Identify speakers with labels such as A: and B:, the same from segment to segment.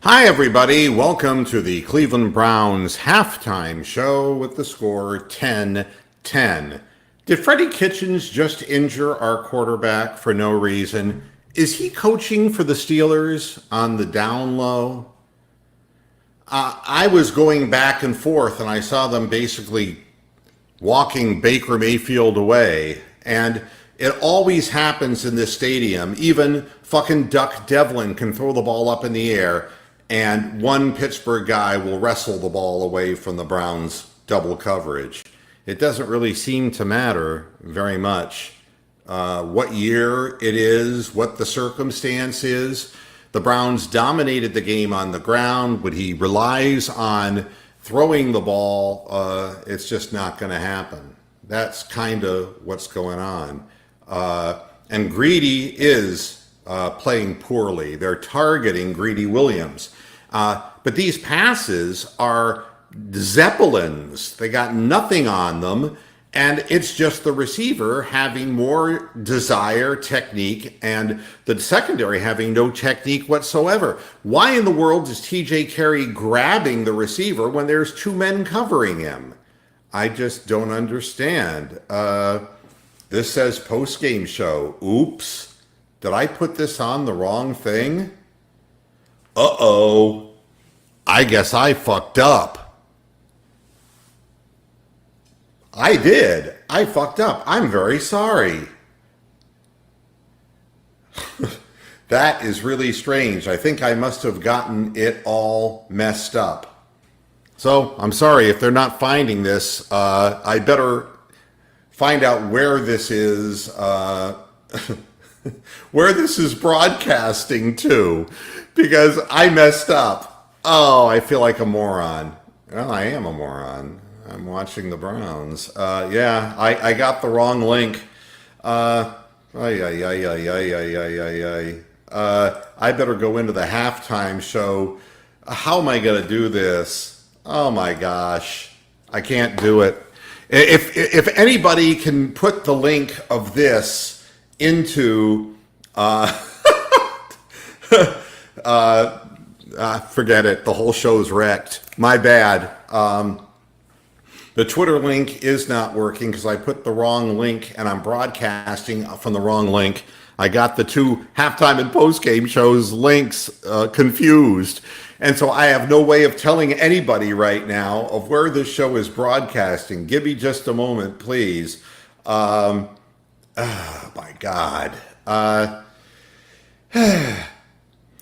A: Hi, everybody. Welcome to the Cleveland Browns halftime show with the score 10-10. Did Freddie Kitchens just injure our quarterback for no reason? Is he coaching for the Steelers on the down low? I was going back and forth and I saw them basically walking Baker Mayfield away. And it always happens in this stadium. Even fucking Duck Devlin can throw the ball up in the air, and one Pittsburgh guy will wrestle the ball away from the Browns' double coverage. It doesn't really seem to matter very much what year it is, what the circumstance is. The Browns dominated the game on the ground. When he relies on throwing the ball, it's just not going to happen. That's kind of what's going on. And Greedy is playing poorly. They're targeting Greedy Williams. But these passes are zeppelins. They got nothing on them. And it's just the receiver having more desire, technique, and the secondary having no technique whatsoever. Why in the world is TJ Carey grabbing the receiver when there's two men covering him? I just don't understand. This says post-game show. Oops. Did I put this on the wrong thing? Uh-oh. I guess I fucked up. I did. I fucked up. I'm very sorry. That is really strange. I think I must have gotten it all messed up. So I'm sorry if they're not finding this. I better find out where this is, where this is broadcasting to, because I messed up. Oh, I feel like a moron. Well, I am a moron. I'm watching the Browns. Yeah, I got the wrong link. I better go into the halftime show. How am I going to do this? Oh my gosh, I can't do it. If anybody can put the link of this into forget it. The whole show's wrecked. My bad. The Twitter link is not working because I put the wrong link and I'm broadcasting from the wrong link. I got the two halftime and postgame shows links confused. And so I have no way of telling anybody right now of where this show is broadcasting. Give me just a moment, please. Oh, my God.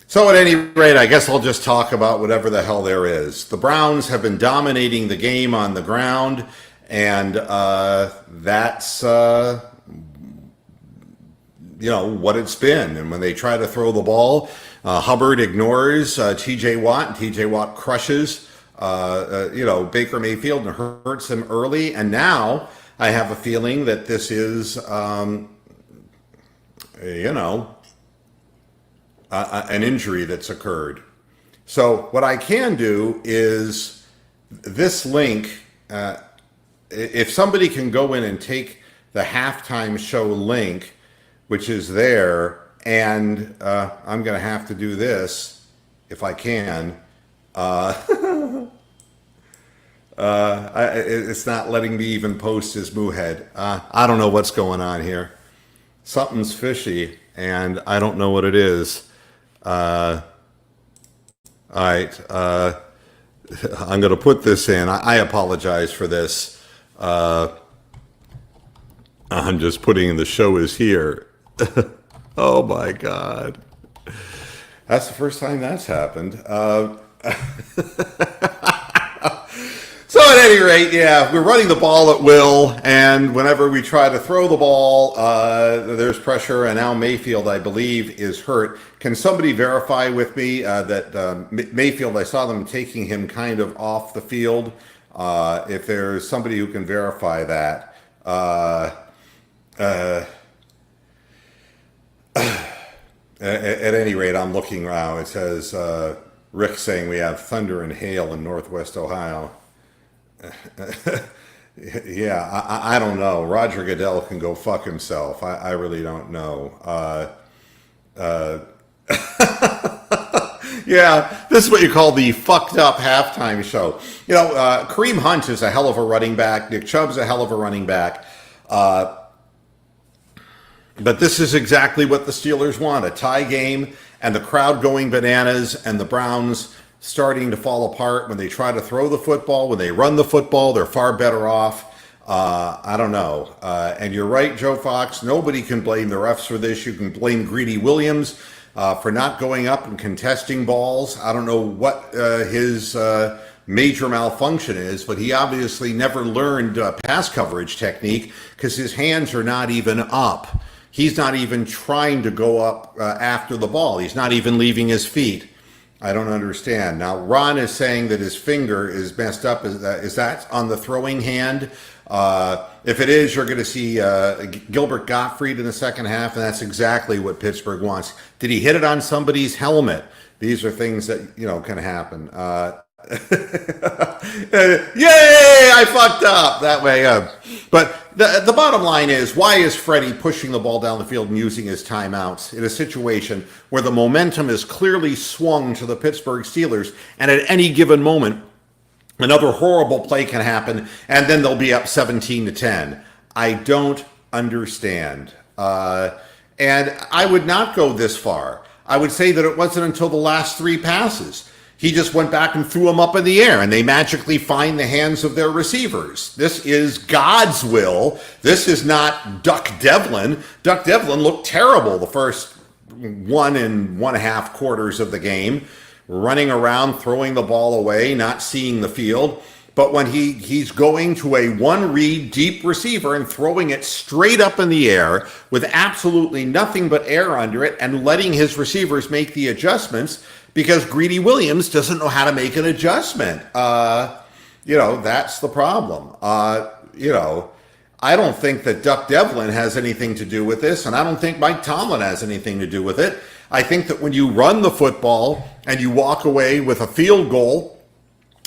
A: So at any rate, I guess I'll just talk about whatever the hell there is. The Browns have been dominating the game on the ground, and that's what it's been. And when they try to throw the ball, Hubbard ignores T.J. Watt, and T.J. Watt crushes Baker Mayfield and hurts him early. And now I have a feeling that this is an injury that's occurred. So what I can do is this link, if somebody can go in and take the halftime show link, which is there, and I'm going to have to do this if I can. It's not letting me even post his Moohead. I don't know what's going on here. Something's fishy, and I don't know what it is. All right. I'm going to put this in. I apologize for this. I'm just putting in the show is here. Oh, my God. That's the first time that's happened. So at any rate, yeah, we're running the ball at will, and whenever we try to throw the ball, there's pressure, and now Mayfield, I believe, is hurt. Can somebody verify with me that Mayfield, I saw them taking him kind of off the field? If there's somebody who can verify that. At any rate, I'm looking now. It says, Rick saying we have thunder and hail in Northwest Ohio. Yeah, I don't know. Roger Goodell can go fuck himself. I really don't know. Yeah, this is what you call the fucked up halftime show. Kareem Hunt is a hell of a running back. Nick Chubb's a hell of a running back. But this is exactly what the Steelers want, a tie game and the crowd going bananas and the Browns starting to fall apart when they try to throw the football. When they run the football, they're far better off. I don't know. And you're right, Joe Fox. Nobody can blame the refs for this. You can blame Greedy Williams for not going up and contesting balls. I don't know what his major malfunction is, but he obviously never learned pass coverage technique because his hands are not even up. He's not even trying to go up after the ball. He's not even leaving his feet. I don't understand. Now, Ron is saying that his finger is messed up. Is that on the throwing hand? If it is, you're going to see Gilbert Gottfried in the second half, and that's exactly what Pittsburgh wants. Did he hit it on somebody's helmet? These are things that, can happen. Yay, I fucked up that way. But the bottom line is, why is Freddie pushing the ball down the field and using his timeouts in a situation where the momentum is clearly swung to the Pittsburgh Steelers, and at any given moment, another horrible play can happen, and then they'll be up 17-10. I don't understand. And I would not go this far. I would say that it wasn't until the last three passes. He just went back and threw them up in the air, and they magically find the hands of their receivers. This is God's will. This is not Duck Devlin. Duck Devlin looked terrible the first 1.5 quarters of the game, running around, throwing the ball away, not seeing the field. But when he's going to a one-read deep receiver and throwing it straight up in the air with absolutely nothing but air under it and letting his receivers make the adjustments, because Greedy Williams doesn't know how to make an adjustment. That's the problem. I don't think that Duck Devlin has anything to do with this, and I don't think Mike Tomlin has anything to do with it. I think that when you run the football and you walk away with a field goal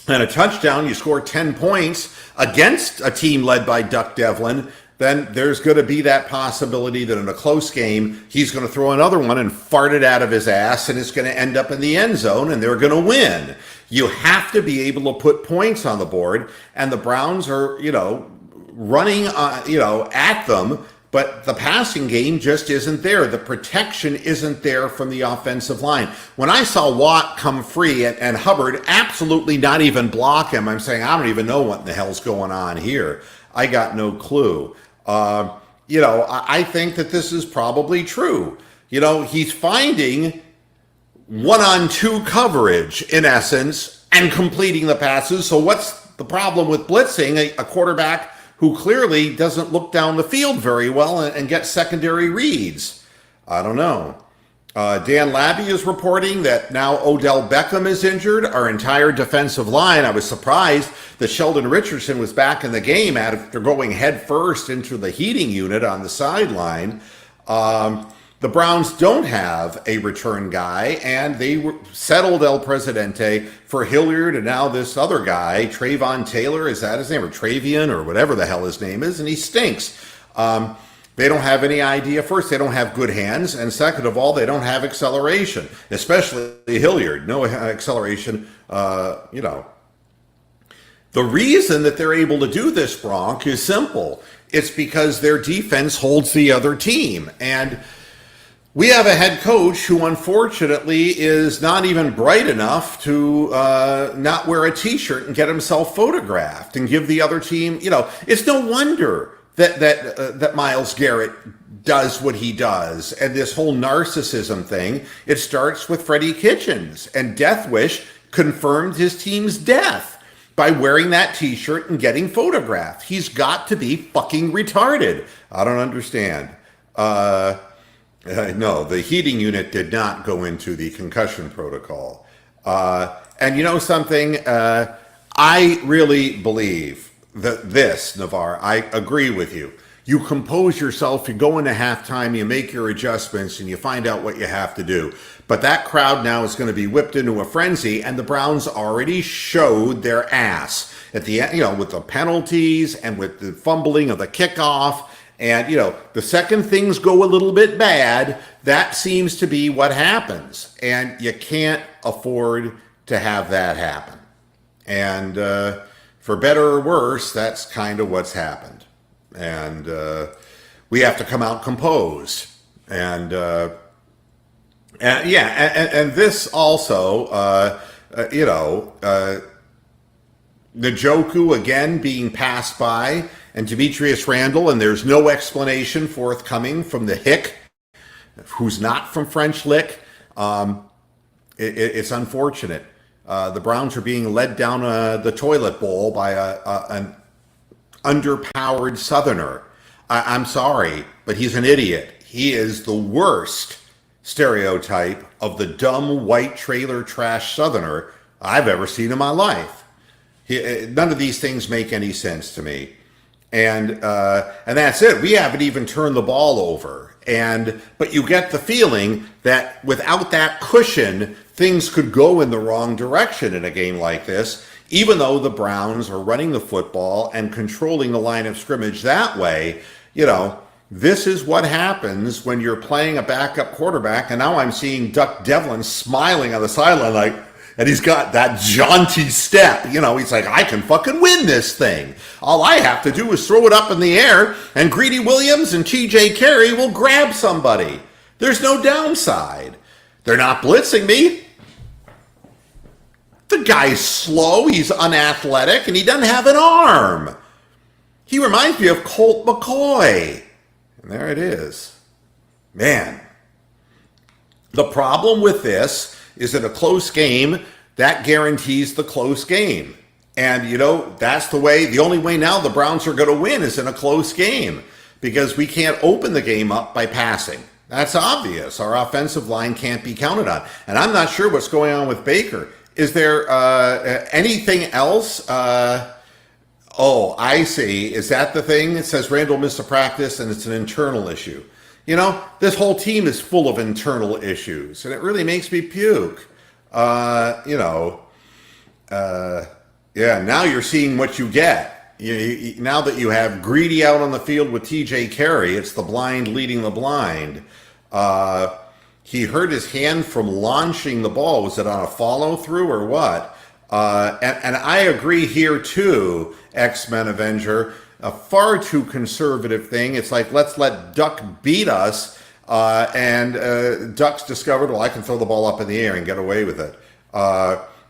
A: and a touchdown, you score 10 points against a team led by Duck Devlin, then there's going to be that possibility that in a close game, he's going to throw another one and fart it out of his ass, and it's going to end up in the end zone, and they're going to win. You have to be able to put points on the board, and the Browns are, running, at them, but the passing game just isn't there. The protection isn't there from the offensive line. When I saw Watt come free and Hubbard absolutely not even block him, I'm saying, I don't even know what the hell's going on here. I got no clue. I think that this is probably true. He's finding 1-on-2 coverage, in essence, and completing the passes. So what's the problem with blitzing a quarterback who clearly doesn't look down the field very well and get secondary reads? I don't know. Dan Labby is reporting that now Odell Beckham is injured. Our entire defensive line, I was surprised that Sheldon Richardson was back in the game after going head first into the heating unit on the sideline. The Browns don't have a return guy, and they settled El Presidente for Hilliard and now this other guy, Trayvon Taylor, is that his name, or Travian, or whatever the hell his name is, and he stinks. They don't have any idea. First, they don't have good hands, and second of all, they don't have acceleration, especially Hilliard. No acceleration, The reason that they're able to do this, Bronk, is simple. It's because their defense holds the other team. And we have a head coach who, unfortunately, is not even bright enough to not wear a T-shirt and get himself photographed and give the other team, it's no wonder that Myles Garrett does what he does. And this whole narcissism thing, it starts with Freddie Kitchens. And Death Wish confirmed his team's death by wearing that T-shirt and getting photographed. He's got to be fucking retarded. I don't understand. No, the heating unit did not go into the concussion protocol. And you know something? I really believe that this, Navarre, I agree with you. You compose yourself, you go into halftime, you make your adjustments, and you find out what you have to do. But that crowd now is going to be whipped into a frenzy, and the Browns already showed their ass at the end, with the penalties and with the fumbling of the kickoff. And, the second things go a little bit bad, that seems to be what happens. And you can't afford to have that happen. And for better or worse, that's kind of what's happened. And we have to come out composed. And and this also, Njoku again being passed by, and Demetrius Randall, and there's no explanation forthcoming from the hick, who's not from French Lick. It's unfortunate. The Browns are being led down the toilet bowl by an underpowered Southerner. I'm sorry, but he's an idiot. He is the worst stereotype of the dumb white trailer trash Southerner I've ever seen in my life. None of these things make any sense to me. And that's it. We haven't even turned the ball over. But you get the feeling that without that cushion, things could go in the wrong direction in a game like this, even though the Browns are running the football and controlling the line of scrimmage that way. This is what happens when you're playing a backup quarterback. And now I'm seeing Duck Devlin smiling on the sideline and he's got that jaunty step. He's like, I can fucking win this thing. All I have to do is throw it up in the air, and Greedy Williams and TJ Carey will grab somebody. There's no downside. They're not blitzing me. The guy's slow, he's unathletic, and he doesn't have an arm. He reminds me of Colt McCoy. And there it is. Man. The problem with this is in a close game, that guarantees the close game. And, that's the only way now the Browns are going to win is in a close game, because we can't open the game up by passing. That's obvious. Our offensive line can't be counted on. And I'm not sure what's going on with Baker. Is there anything else? Oh, I see. Is that the thing? It says Randall missed a practice and it's an internal issue. This whole team is full of internal issues, and it really makes me puke. Now you're seeing what you get. Now that you have Greedy out on the field with TJ Carey, it's the blind leading the blind. He hurt his hand from launching the ball. Was it on a follow-through or what? And I agree here too, X-Men Avenger. A far too conservative thing. It's like, let's let Duck beat us. And Duck's discovered, well, I can throw the ball up in the air and get away with it.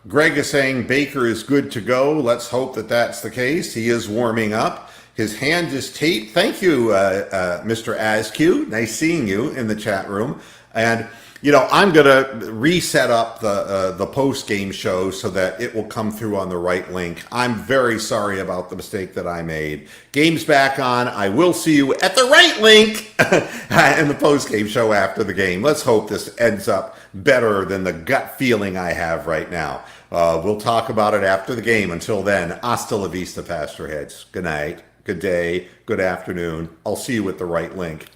A: Greg is saying Baker is good to go. Let's hope that that's the case. He is warming up. His hand is taped. Thank you, Mr. Askew. Nice seeing you in the chat room. And I'm going to reset up the post-game show so that it will come through on the right link. I'm very sorry about the mistake that I made. Game's back on. I will see you at the right link in the post-game show after the game. Let's hope this ends up better than the gut feeling I have right now. We'll talk about it after the game. Until then, hasta la vista, Pastor Heads. Good night, good day, good afternoon. I'll see you at the right link.